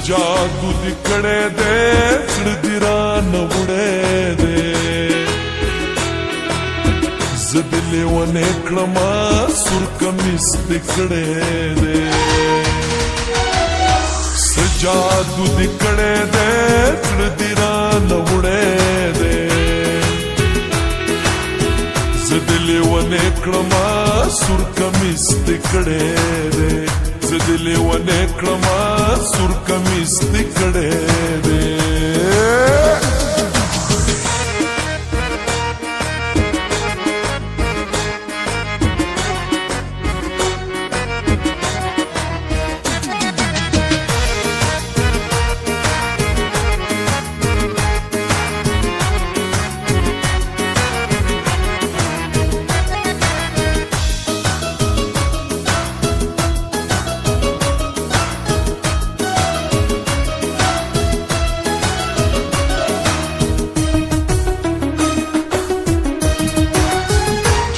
جادو دی کڑے دے زړه دی رانه وړی دی زه دې لیونی کړمه سور کمیس دې کړی دی څه جادو دی کړی دی زړه دی رانه وړی دی زه دې لیونی کړمه سور کمیس دې کړی دی زه دې لیونی کړمه سور کمیس دې کړی دی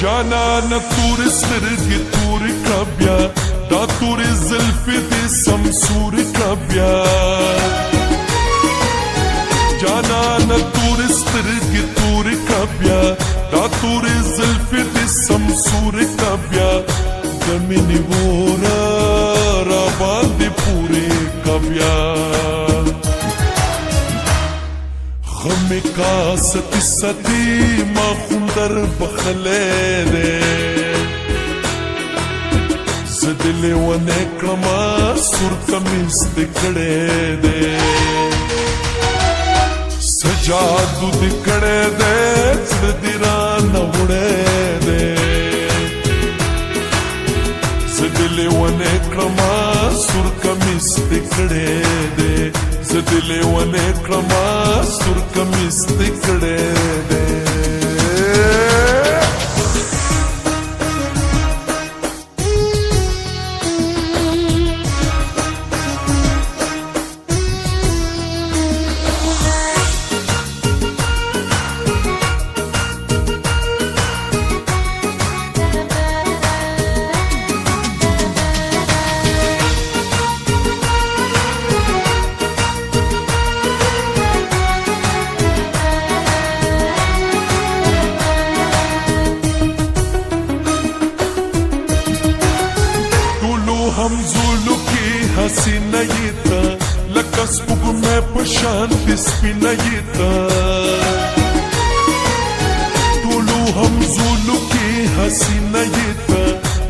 جانان تورې سترګې تورې کړه بیا دا تورې زلفې دې سمسورې کړه بیا جانان تورې سترګې تورې کړه بیا دا تورې زلفې دې سمسورې کړه بیا د مینې وره راباندې پورې کړه بیا خمی کا ستی ستی ما خوندر بخلے دے زدل ونه کړما سور کمیس دې کړی دی سجادو دې کړی دی زړه دې رانه وړی دی زدل ونه کړما سور کمیس دې کړی دی زدل ونه کړما سور کمیس دې کړی دی همزولو کی حسینه یتا لکه سپوږمۍ په شان سپینه یتا ټولو همزولو کی حسینه یتا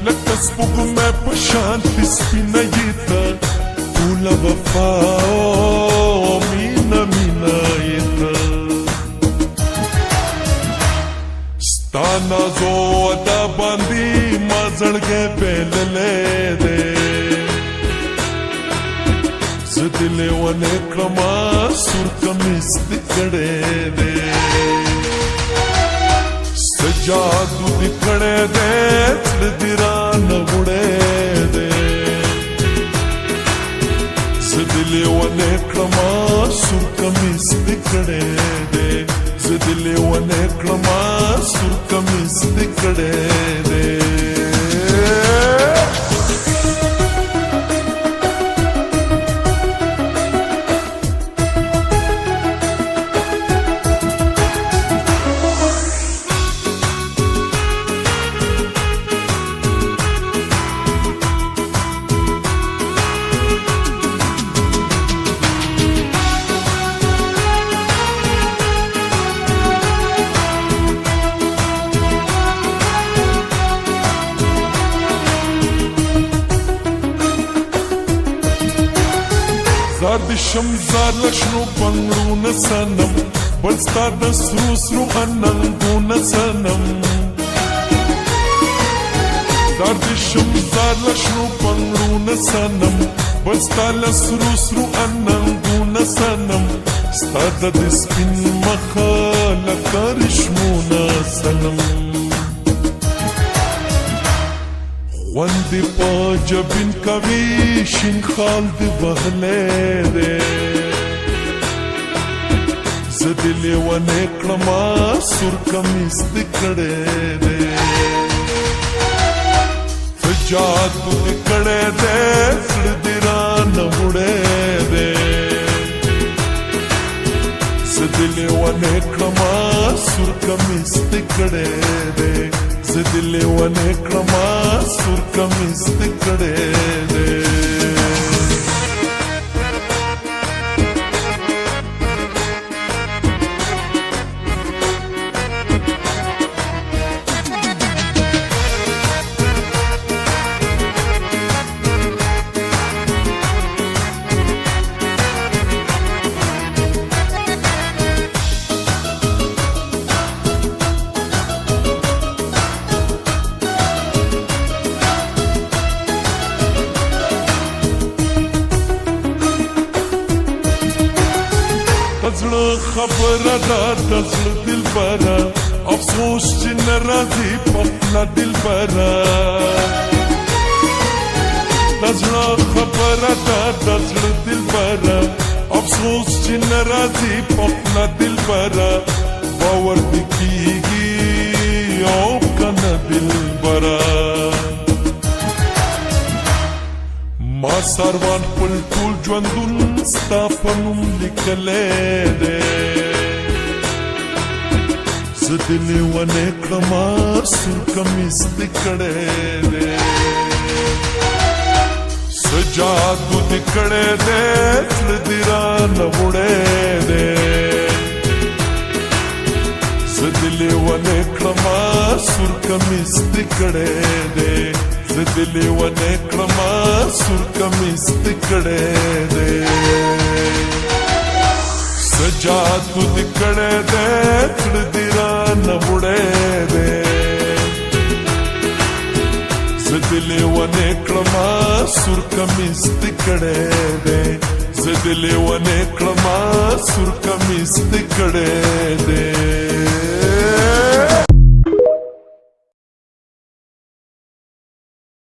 لکه سپوږمۍ په شان سپینه یتا ټوله وفا او مینا مینا یتا ستا نازو ادا باندې ما زړګی بېللی دی زه دې لیونی کړمه سور کمیس دې کړی دی څه جادو دې کړی دی زړه دې رانه وړی دی زه دې لیونی کړمه سور کمیس دې کړی دی زه دې لیونی کړمه سور کمیس دې کړی دی زار د شمزار لشنو بنګړونه سنم بل ستا د سرو سرو اننګونه سنم زار د شمزار لشنو بنګړونه سنم بل ستا له سرو سرو اننګونه سنم ستا د سپین مخه لکه رشمونه سنم خوندې په جبین کوي شین خال دې وهلی دی زه دې لیونی کړمه سور کمیس دې کړی دی څه جادو دې کړی دی زړه دې رانه وړی دی سور کمیس تکڑے دے زدلے ونے کلما سور کمیس تکڑے دے دزړه خبره ده دزړه دلبره افسوس چې نه راځي په خپله دلبره دزړه خبره ده دزړه دلبره افسوس چې نه راځي په خپله دلبره باور دې کېږي او که نه دلبره ما ساروان خپل ټول ژوندون ستا په نوم لیکلی دی زه دې لیونی کړمه سور کمیس دې کړی دی څه جادو دې کړی دی زړه دې رانه وړی دی زه دې لیونی کړمه سور کمیس دې کړی دی زه دې لیونی کړمه سور کمیس دې کړی دی څه جادو دې کړی دی زړه دې رانه وړی دی زه دې لیونی کړمه سور کمیس دې کړی دی زه دې لیونی کړمه سور کمیس دې کړی دی